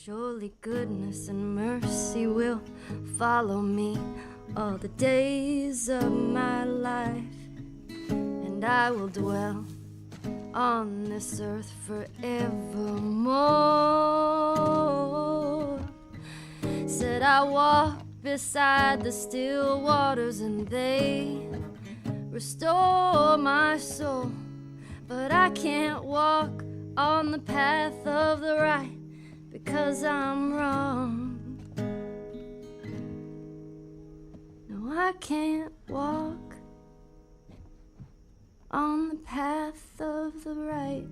Surely goodness and mercy will follow me all the days of my life, and I will dwell on this earth forevermore. Said I walk beside the still waters and they restore my soul, but I can't walk on the path of the right because I'm wrong. No, I can't walk on the path of the right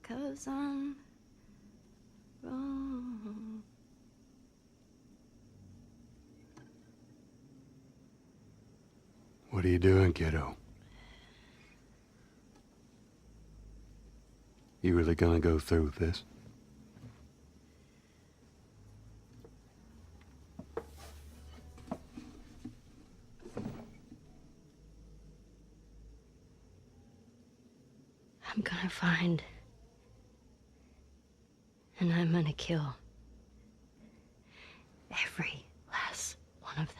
'cause I'm wrong. What are you doing, kiddo? You really gonna go through with this? I'm gonna find, and I'm gonna kill every last one of them.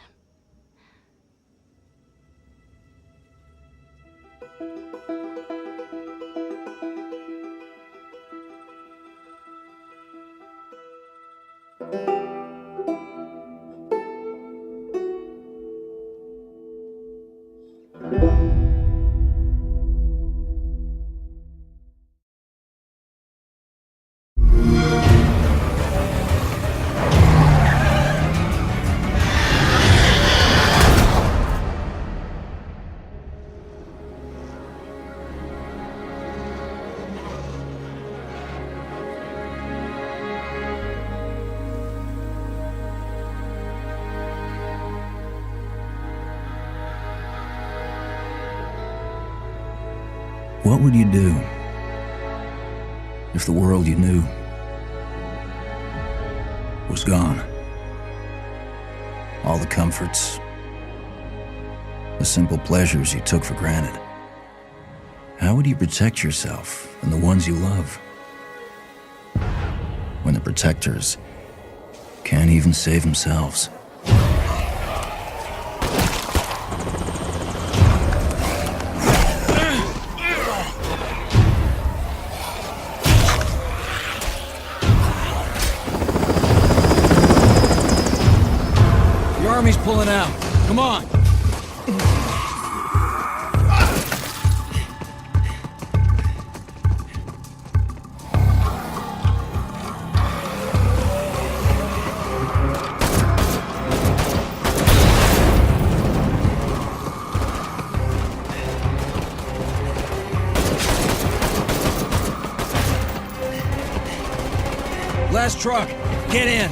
What would you do if the world you knew was gone? All the comforts, the simple pleasures you took for granted. How would you protect yourself and the ones you love when the protectors can't even save themselves? Army's pulling out. Come on. Last truck. Get in.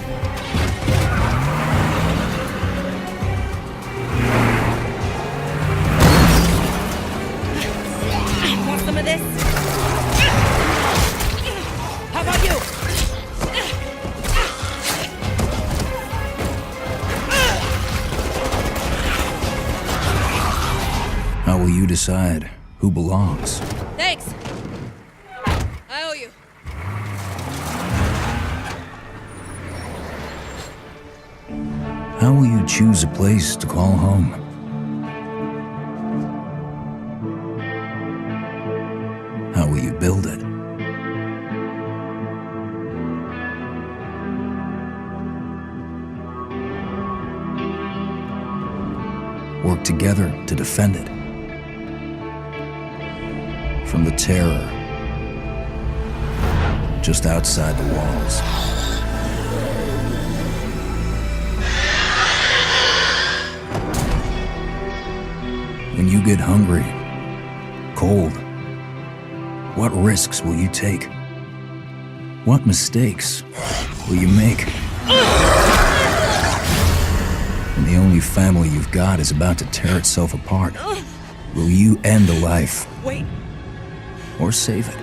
Some of this? How about you? How will you decide who belongs? Thanks. I owe you. How will you choose a place to call home? How will you build it? Work together to defend it from the terror just outside the walls. When you get hungry, cold, what risks will you take? What mistakes will you make? When the only family you've got is about to tear itself apart, will you end a life? Wait. Or save it?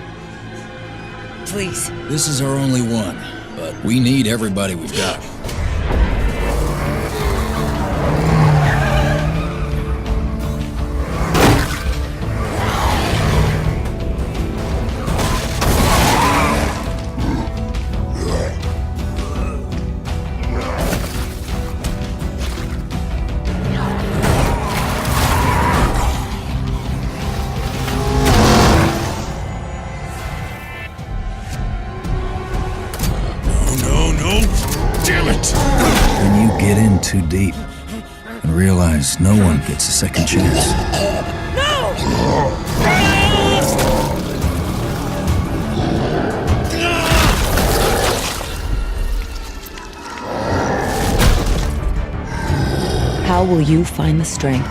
Please. This is our only one, but we need everybody we've got. too deep and realize no one gets a second chance. How will you find the strength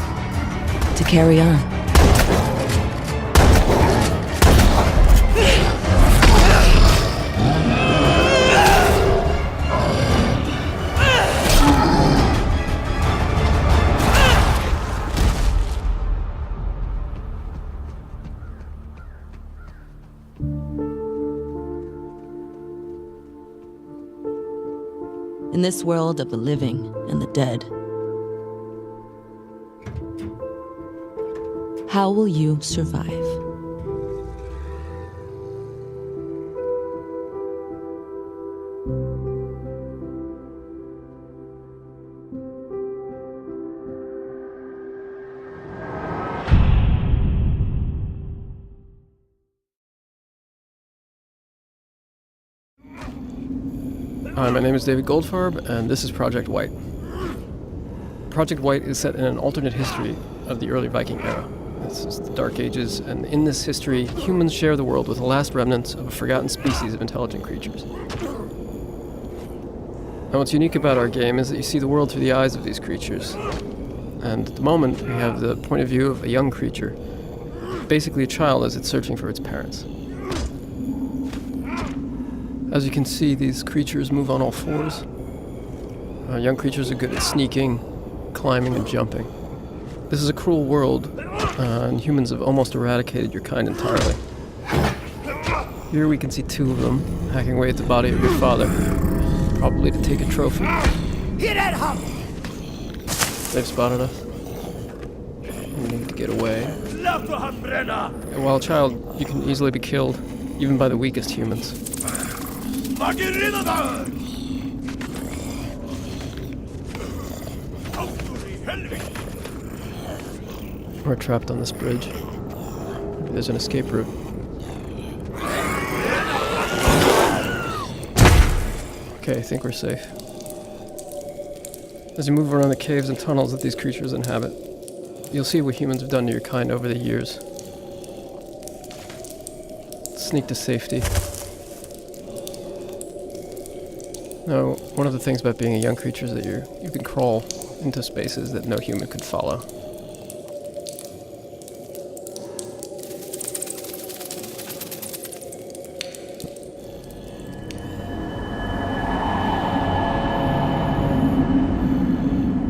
to carry on? In this world of the living and the dead, how will you survive? Hi, my name is David Goldfarb, and this is Project White. Project White is set in an alternate history of the early Viking era. This is the Dark Ages, and in this history, humans share the world with the last remnants of a forgotten species of intelligent creatures. Now, what's unique about our game is that you see the world through the eyes of these creatures. And at the moment, we have the point of view of a young creature, basically a child as it's searching for its parents. As you can see, these creatures move on all fours. Young creatures are good at sneaking, climbing, and jumping. This is a cruel world, and humans have almost eradicated your kind entirely. Here we can see two of them hacking away at the body of your father, probably to take a trophy. They've spotted us. We need to get away. And while a child, you can easily be killed, even by the weakest humans. We're trapped on this bridge. Maybe there's an escape route. Okay, I think we're safe. As you move around the caves and tunnels that these creatures inhabit, you'll see what humans have done to your kind over the years. Sneak to safety. Now, one of the things about being a young creature is that you can crawl into spaces that no human could follow.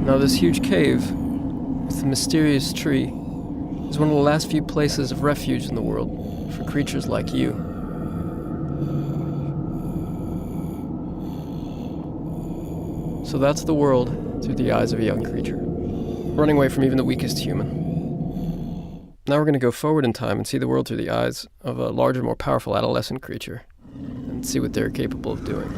Now, this huge cave with the mysterious tree is one of the last few places of refuge in the world for creatures like you. So that's the world through the eyes of a young creature, running away from even the weakest human. Now we're going to go forward in time and see the world through the eyes of a larger, more powerful adolescent creature, and see what they're capable of doing.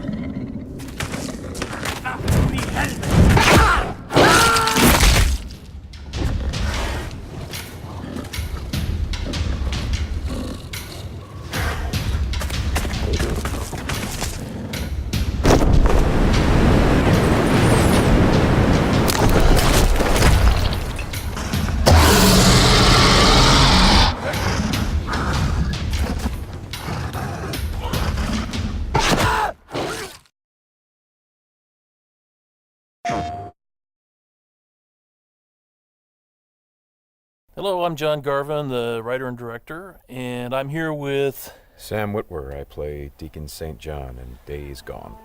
Hello, I'm John Garvin, the writer and director, and I'm here with... Sam Witwer. I play Deacon St. John in Days Gone.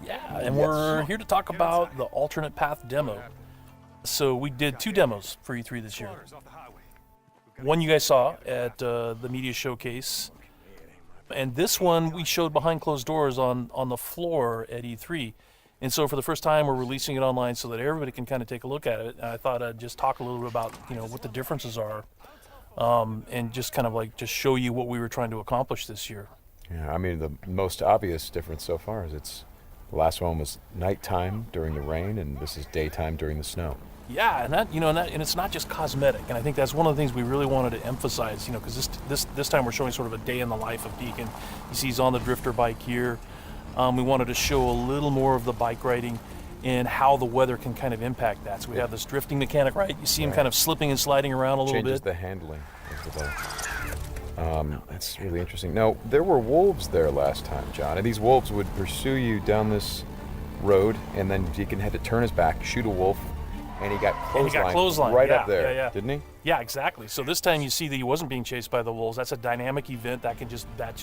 Yeah, and we're here to talk about the alternate path demo. So we did 2 demos for E3 this year. One you guys saw at the media showcase, and this one we showed behind closed doors on the floor at E3. And so for the first time, we're releasing it online so that everybody can kind of take a look at it. And I thought I'd just talk a little bit about, what the differences are, and just kind of just show you what we were trying to accomplish this year. Yeah, I mean, the most obvious difference so far is the last one was nighttime during the rain, and this is daytime during the snow. Yeah, and it's not just cosmetic, and I think that's one of the things we really wanted to emphasize, because this time we're showing sort of a day in the life of Deacon. You see he's on the drifter bike here. We wanted to show a little more of the bike riding, and how the weather can kind of impact that. So we have this drifting mechanic, right? You see him kind of slipping and sliding around a little Changes bit. the handling of the boat. That's really interesting. Now, there were wolves there last time, John, and these wolves would pursue you down this road, and then Deacon had to turn his back, shoot a wolf, and he got clotheslined right up there, didn't he? Yeah, exactly. So this time you see that he wasn't being chased by the wolves. That's a dynamic event that can just that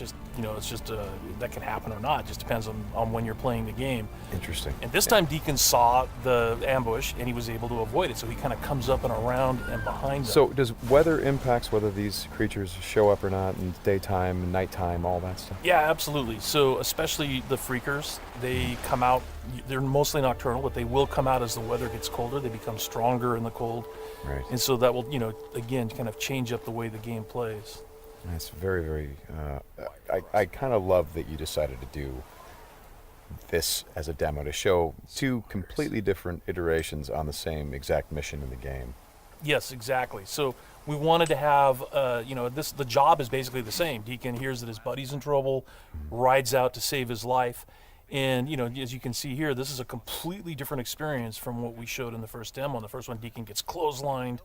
can happen or not. It just depends on when you're playing the game. Interesting. And this time Deacon saw the ambush and he was able to avoid it. So he kind of comes up and around and behind them. So does weather impacts whether these creatures show up or not in daytime, nighttime, all that stuff? Yeah, absolutely. So especially the freakers, they come out. They're mostly nocturnal, but they will come out as the weather gets colder. They become stronger in the cold. Right. And so that will, again, kind of change up the way the game plays. That's very, very... I kind of love that you decided to do this as a demo to show two completely different iterations on the same exact mission in the game. Yes, exactly. So we wanted to have, the job is basically the same. Deacon hears that his buddy's in trouble, rides out to save his life. And, as you can see here, this is a completely different experience from what we showed in the first demo. In the first one, Deacon gets clotheslined,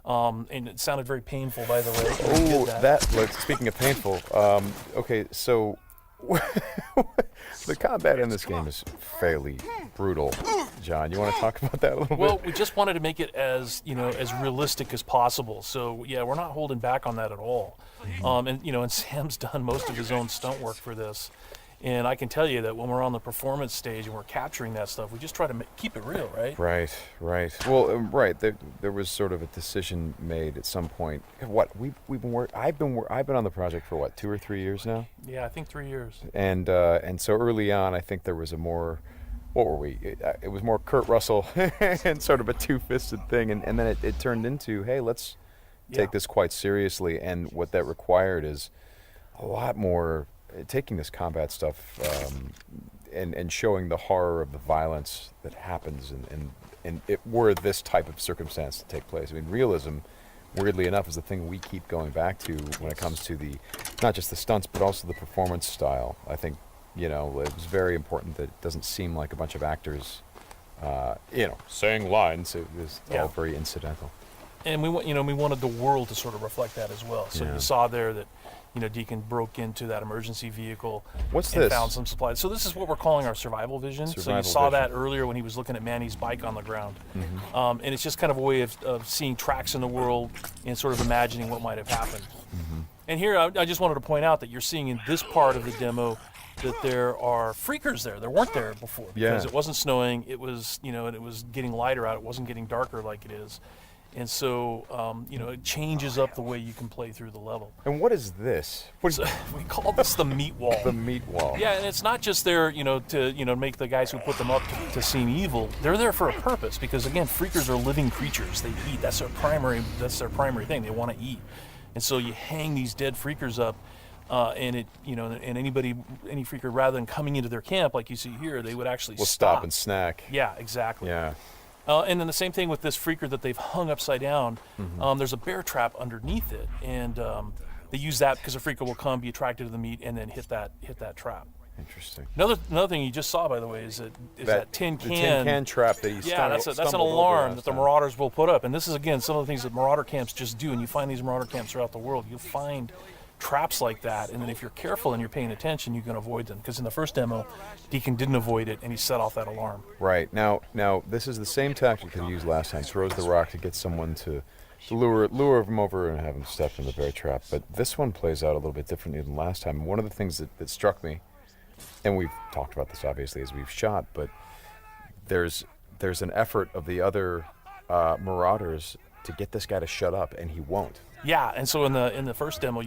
and it sounded very painful, by the way. Oh, speaking of painful, okay, so the combat in this game is fairly brutal. John, you want to talk about that a little bit? Well, we just wanted to make it as realistic as possible. So, yeah, we're not holding back on that at all. And Sam's done most of his own stunt work for this. And I can tell you that when we're on the performance stage and we're capturing that stuff, we just try to keep it real, right? Right. Well, right. There was sort of a decision made at some point. I've been on the project for 2 or 3 years now. Yeah, I think 3 years. And so early on, I think there was a more, what were we? It was more Kurt Russell and sort of a two-fisted thing, and then it turned into, hey, let's take this quite seriously. And what that required is a lot more. Taking this combat stuff and showing the horror of the violence that happens and it were this type of circumstance to take place. I mean, realism, weirdly enough, is the thing we keep going back to when it comes to not just the stunts, but also the performance style. I think, it was very important that it doesn't seem like a bunch of actors, saying lines. It was all very incidental. And we wanted the world to sort of reflect that as well. So you saw there that, Deacon broke into that emergency vehicle and found some supplies. So this is what we're calling our survival vision. So you saw that earlier when he was looking at Manny's bike on the ground. Mm-hmm. And it's just kind of a way of seeing tracks in the world and sort of imagining what might have happened. Mm-hmm. And here I just wanted to point out that you're seeing in this part of the demo that there are freakers there. There weren't there before because it wasn't snowing. It was, and it was getting lighter out. It wasn't getting darker like it is. And so, it changes up the way you can play through the level. And what is this? We call this the meat wall. The meat wall. Yeah, and it's not just there, to make the guys who put them up to seem evil. They're there for a purpose because, again, freakers are living creatures. They eat. That's their primary thing. They want to eat. And so you hang these dead freakers up, and any freaker, rather than coming into their camp like you see here, they would actually stop and snack. Yeah, exactly. Yeah. And then the same thing with this freaker that they've hung upside down. Mm-hmm. There's a bear trap underneath it, and they use that because a freaker will come, be attracted to the meat, and then hit that trap. Interesting. Another thing you just saw, by the way, is that tin can. The tin can trap that you that's an alarm that the Marauders will put up, and this is again some of the things that Marauder camps just do. And you find these Marauder camps throughout the world. You'll find traps like that, and then if you're careful and you're paying attention, you can avoid them. Because in the first demo, Deacon didn't avoid it, and he set off that alarm. Right. Now this is the same tactic that he used last time. Throws the rock to get someone to lure him over and have him step in the bear trap. But this one plays out a little bit differently than last time. One of the things that struck me, and we've talked about this obviously as we've shot, but there's an effort of the other Marauders to get this guy to shut up, and he won't. Yeah, and so in the first demo,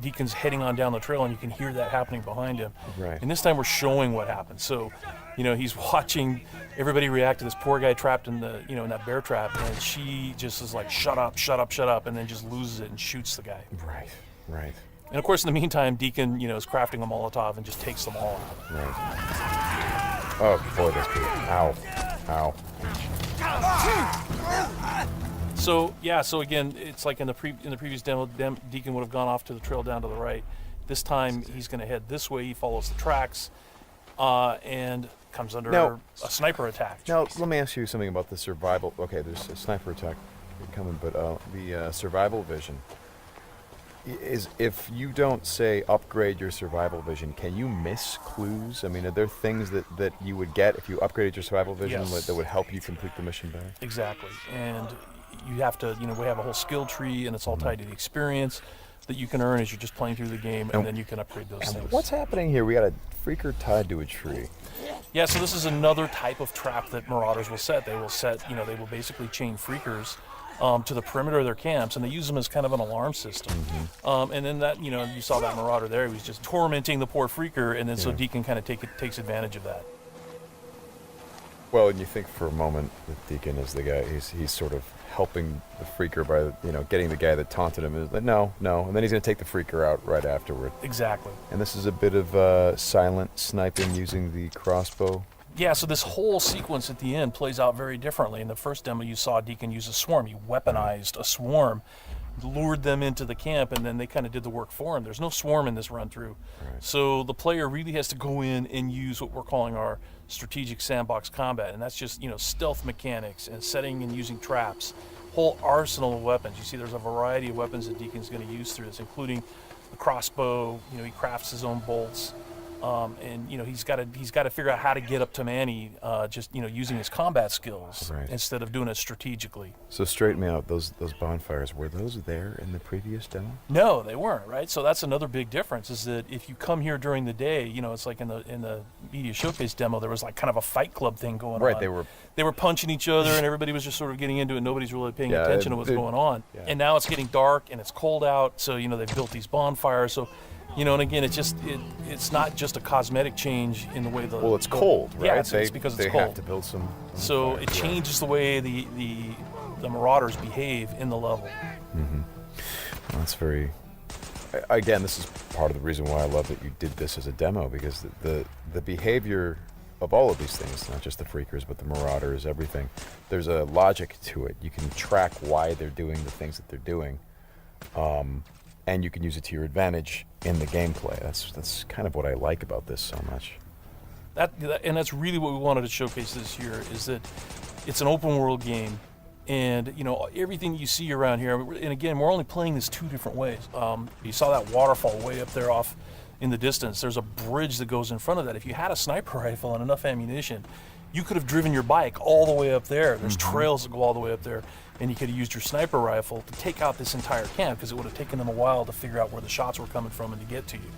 Deacon's heading on down the trail, and you can hear that happening behind him. Right. And this time we're showing what happened. So, he's watching everybody react to this poor guy trapped in the in that bear trap, and she just is like, shut up, and then just loses it and shoots the guy. Right. And of course, in the meantime, Deacon is crafting a Molotov and just takes them all out. Right. Oh boy, that's good. Ow. So again, it's like in the previous demo, Deacon would have gone off to the trail down to the right. This time he's going to head this way. He follows the tracks, and comes under Now- a sniper attack. Now, let me ask you something about the survival. Okay, there's a sniper attack coming, but the survival vision is, if you don't, say, upgrade your survival vision, can you miss clues? I mean, are there things that you would get if you upgraded your survival vision Yes. that would help you complete the mission better? Exactly. And you have to, we have a whole skill tree, and it's all tied to the experience that you can earn as you're just playing through the game, and then you can upgrade those things. What's happening here? We got a freaker tied to a tree. Yeah, so this is another type of trap that Marauders will set. They will set, they will basically chain freakers to the perimeter of their camps, and they use them as kind of an alarm system. And then that, you saw that Marauder there. He was just tormenting the poor freaker, and then so Deacon kind of takes advantage of that. Well, and you think for a moment that Deacon is the guy, he's sort of helping the freaker by, getting the guy that taunted him. Is like, no, and then he's going to take the freaker out right afterward. Exactly. And this is a bit of silent sniping using the crossbow. Yeah, so this whole sequence at the end plays out very differently. In the first demo, you saw Deacon use a swarm. He weaponized a swarm, lured them into the camp, and then they kind of did the work for him. There's no swarm in this run-through. Right. So the player really has to go in and use what we're calling our strategic sandbox combat, and that's just, stealth mechanics and setting and using traps. Whole arsenal of weapons. You see there's a variety of weapons that Deacon's going to use through this, including the crossbow. He crafts his own bolts. And he's got to figure out how to get up to Manny, just using his combat skills instead of doing it strategically. So straighten me out. Those bonfires, were those there in the previous demo? No, they weren't. Right. So that's another big difference. Is that if you come here during the day, it's like in the media showcase demo, there was like kind of a fight club thing going on. Right. They were punching each other, and everybody was just sort of getting into it. Nobody's really paying attention to what's going on. Yeah. And now it's getting dark and it's cold out. So they've built these bonfires. So. And again, it's not just a cosmetic change in the way the... Well, it's cold, right? Yeah, it's because it's cold. They have to build some... So it changes the way the Marauders behave in the level. Mm-hmm. Well, that's very... Again, this is part of the reason why I love that you did this as a demo, because the behavior of all of these things, not just the freakers, but the Marauders, everything, there's a logic to it. You can track why they're doing the things that they're doing. And you can use it to your advantage in the gameplay. That's kind of what I like about this so much. And that's really what we wanted to showcase this year, is that it's an open world game, and everything you see around here. And again, we're only playing this two different ways. You saw that waterfall way up there off in the distance. There's a bridge that goes in front of that. If you had a sniper rifle and enough ammunition, you could have driven your bike all the way up there. There's trails that go all the way up there. And you could have used your sniper rifle to take out this entire camp, because it would have taken them a while to figure out where the shots were coming from and to get to you.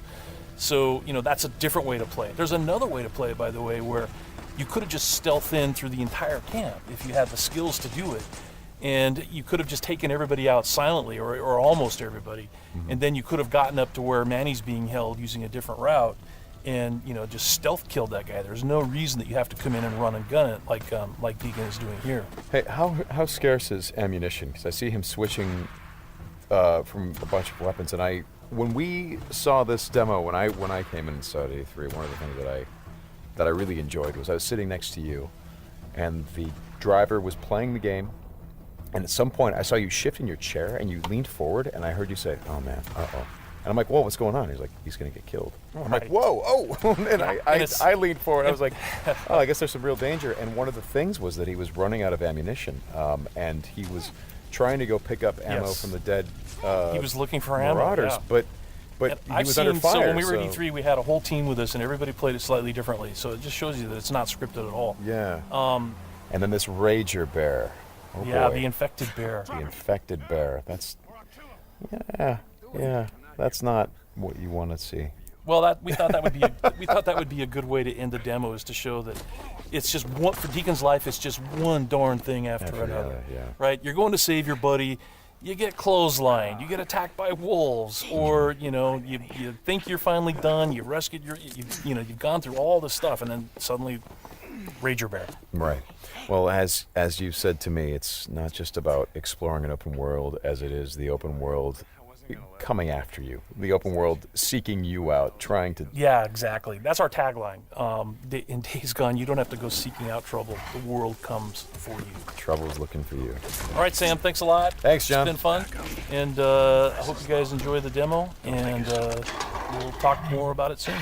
So, that's a different way to play it. There's another way to play it, by the way, where you could have just stealthed in through the entire camp if you had the skills to do it. And you could have just taken everybody out silently, or almost everybody. And then you could have gotten up to where Manny's being held using a different route, and just stealth killed that guy. There's no reason that you have to come in and run and gun it like Deacon is doing here. Hey, how scarce is ammunition? Because I see him switching from a bunch of weapons, and when we saw this demo, when I came in and saw it at E3, one of the things that I really enjoyed was I was sitting next to you, and the driver was playing the game, and at some point I saw you shift in your chair and you leaned forward, and I heard you say, "Oh man, uh-oh." And I'm like, whoa, what's going on? He's like, he's going to get killed. I'm like, whoa, oh. And I leaned forward. I was like, oh, I guess there's some real danger. And one of the things was that he was running out of ammunition. And he was trying to go pick up ammo from the dead he was looking for Marauders. Ammo, But he was under fire. So when we were at E3, we had a whole team with us, and everybody played it slightly differently. So it just shows you that it's not scripted at all. Yeah. And then this Rager Bear. Oh, yeah, boy. the infected bear. The infected bear. That's... Yeah. That's not what you want to see. Well, we thought that would be a good way to end the demo, is to show that it's just one, for Deacon's life. It's just one darn thing after another. Yeah. Right? You're going to save your buddy. You get clotheslined. You get attacked by wolves, or you think you're finally done. You rescued you've gone through all this stuff, and then suddenly, Rager Bear. Right. Well, as you said to me, it's not just about exploring an open world, as it is the open world coming after you, the open world seeking you out, trying to... Yeah, exactly. That's our tagline. In Days Gone, you don't have to go seeking out trouble. The world comes for you. Trouble's looking for you. All right, Sam, thanks a lot. Thanks, John. It's been fun. And I hope you guys enjoy the demo, and we'll talk more about it soon.